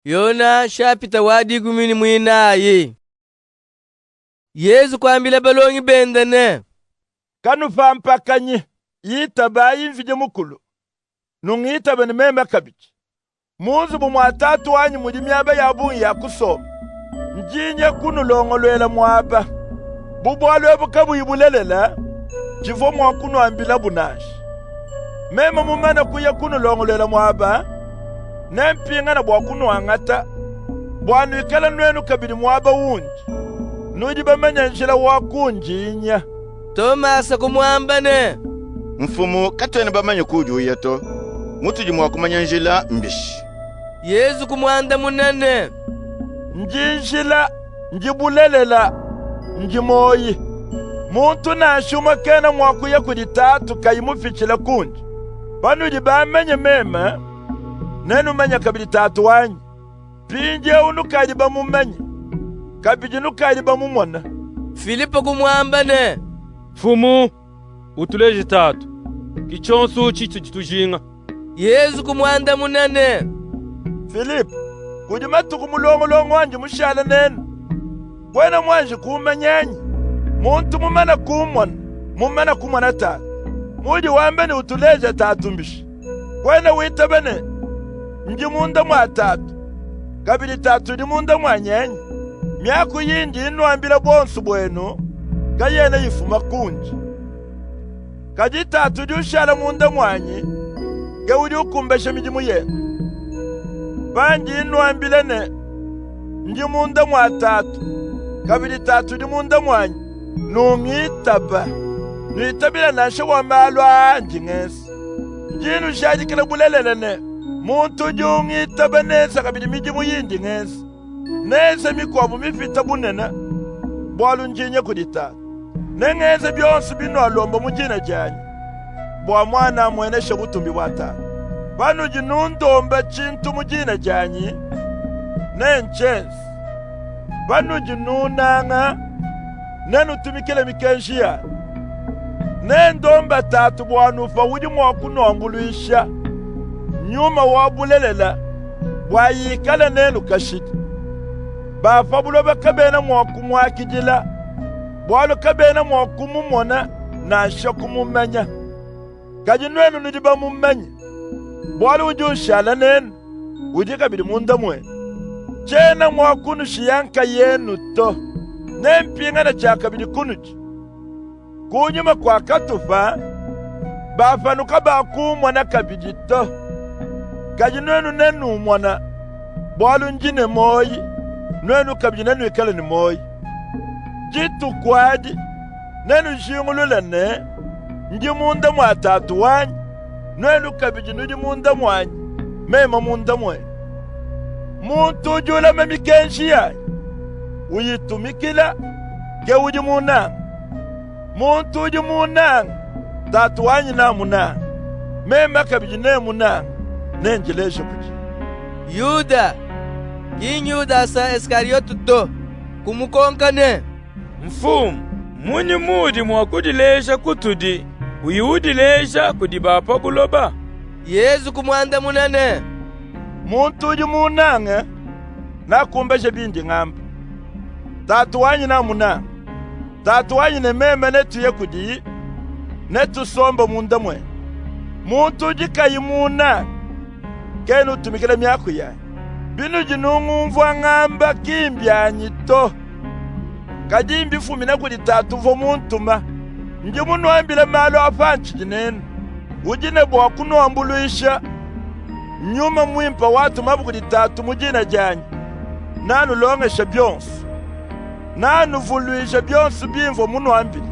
Yona shapita wadi gumini mwinaye. Yesu kwambila balongi bendane. Kanu fampakanyi yita bayi mfije mukulu. Nungita bene mema kabichi. Munzu bumwatatu wanyu mudi myaba yabungi ya kusoma. Njinye kunu longolwela mwaba. Bubwalwe bukabu ibulelela. Chifo mwakunu ambila bunashi. Mema mumana kuya kunu longolwela mwaba. Nempinga na bwakunu wangata. Bwanu ikala nwenu kabidi mwaba unji. Nudi bamenya njila wakunjinya. Tomasa kumwambane. Mfumu katwene bamanya kuju yeto. Mutuji mwakumanya njila mbishi. Yesu kumwanda munene. Njinjila, njibulelela, njimoyi. Muntu nashuma kena mwakuya kuditatu kayimufichila kunji. Panudi bamenye mema. Nenu manya kabidi tatu wanyi. Pinje unukaji bamumenye. Kabidi nukaji bamumona. Filipo kumwambane. Fumu, utuleje tatu. Kichonsu chitu chitujinga. Yesu kumwanda munene. Filipo, kujimatu kumulongo wanji mushala nenu. Kwena mwanji kumanyanyi. Muntu mumana kumwana tatu. Muji wambene utuleje tatu mbishi. Kwena wita bene. Njimunda mwa tatu. Kabidi tatu di munda mwa nyenyi. Myaku yindi inu ambila bonsu bwenu. Kayene yifuma kunji. Kaji tatu di ushala munda mwanyi. Geudi ukumbeshe mijimu yenu. Banji inu ambile ne. Njimunda mwa tatu. Kabidi tatu di munda mwanyi. Nungitaba. Nuitabila nashe wa malwa anji ngesi. Njinu shaji kila bulelele ne. Muntu jungitaba nesa kabidi mijimu yindi ngesi. Nese mikwabu mifita bunena. Bwalu njinye kudita. Nengeze byonsu bino alomba mujina janyi. Bwa mwana mweneshe butumbi wata. Banu jinundomba chintu mujina janyi. Nenchensi. Banu jinunanga. Nenu tumikele mikenshia. Nendomba tatu bwanufa wudi mwakunombuluisha. Nyuma wabulelela. Bwayikala nenu kashidi. Bafabulo bakabena mwakumwakijila. Bwalu kabena mwakumumona na shakumumenya. Kajinwenu nudiba mumenya. Bwalu ujushala nenu. Ujika bidi munda mwe. Chena mwakunu shiyanka yenu to. Nempinga na chaka bidi kunuji. Kunyuma kwa katufa. Bafanuka bakumwana kabidi to. Kajinwenu nenu mwana. Bwalu njine moyi. Nwenu kabidi nenu ikale ni moyi. Jitu kwaji. Nenu shingulule ne. Nji munda mwa tatu wanyi. Nwenu kabidi nudi munda mwanyi. Mema munda mwe. Muntu jula memikenshi yanyi. Uyitumikila. Ke uji munang. Muntu uji munang. Tatu wanyi na munang. Mema kabidi ne munang. Nenjilesha kuji. Yuda. Yuda sa Iskariotu to. Kumukonkane. Mfumu, muni mudi mwakudilesha kutudi. Uyudilesha kudibapa kuloba. Yesu kumwanda munene. Muntu uji munange. Nakumbeshe bindi ngamba. Tatu wanyi na munanga. Tatu wanyi ne meme netu ye kudi. Netu somba munda mwe. Muntu uji kayi munanga. Kenu tumikile miyaku ya. Binu jinungumvwa ngamba kimbyanyi to. Kajimbi fumina kudi tatu vo muntuma. Njimunu ambile malo afanchi jinenu. Ujine bwa kuno ambuluisha. Nyuma mwimpa watu mabu kudi tatu mujina janyi. Nanu longesha byonsu. Nanu vuluisha byonsu bimvo munu ambile.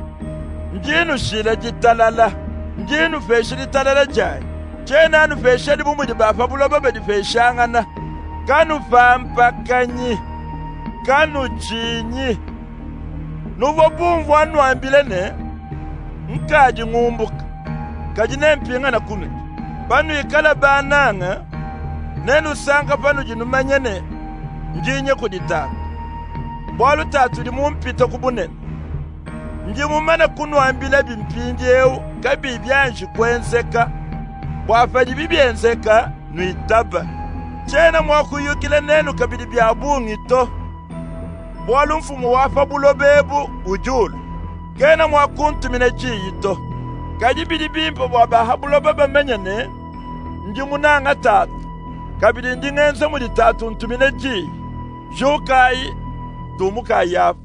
Njinu shile jitalala. Njinu feshi jitalala janyi. Chena anu feshi dibumu jibafa buloba bedi feshangana. Kanu fampakanyi. Kanu chinyi. Nuvo bumvu anu ambile ne. Nkaji ngumbuka. Kaji nempinga na kunuji. Panu ikala bananga. Nenu sanka panu jinumanya ne. Njinye kuditaka. Bwalu tatu di mumpita kubunene. Njimumana kunu ambile bimpinjeu. Kabi byanji kwenseka. Bwafaji bibyenseka nuitaba. chena mwakuyukile nenu kabili bya bungi to bwalu mfumu wafa bulobebu ujulu kena mwakuntumine chiyito kajibili bimpo bwabaha buloba bamenyane ndi munanga tatu kabili ndi ng'ense muli tatu ntumine chiyi jukayi tumukayi yafa